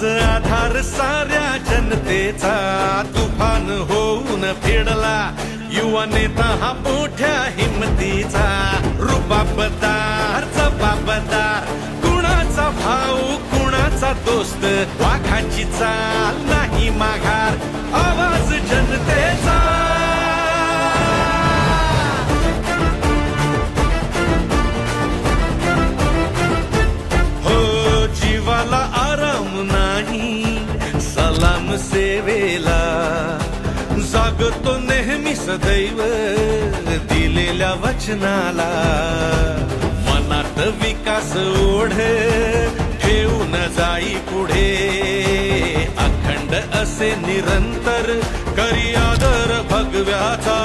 आज आधार साऱ्या जनतेचा तुफान होऊन फेडला युवा नेता हा मोठ्या हिमतीचा रुबाबदार जबाबदार कुणाचा भाऊ कुणाचा दोस्त वाघाची चाल नाही माघार आवाज जनतेचा हो जीवाला आराम नाही सलाम सेवेला जागतो नेहमी सदैव दिलेल्या वचनाला मनात विकास ओढ ठेवून जाई पुढे अखंड असे निरंतर करी आदर भगव्याचा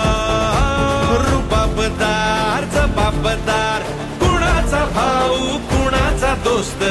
रुबाबदार जबाबदार कुणाचा भाऊ कुणाचा दोस्त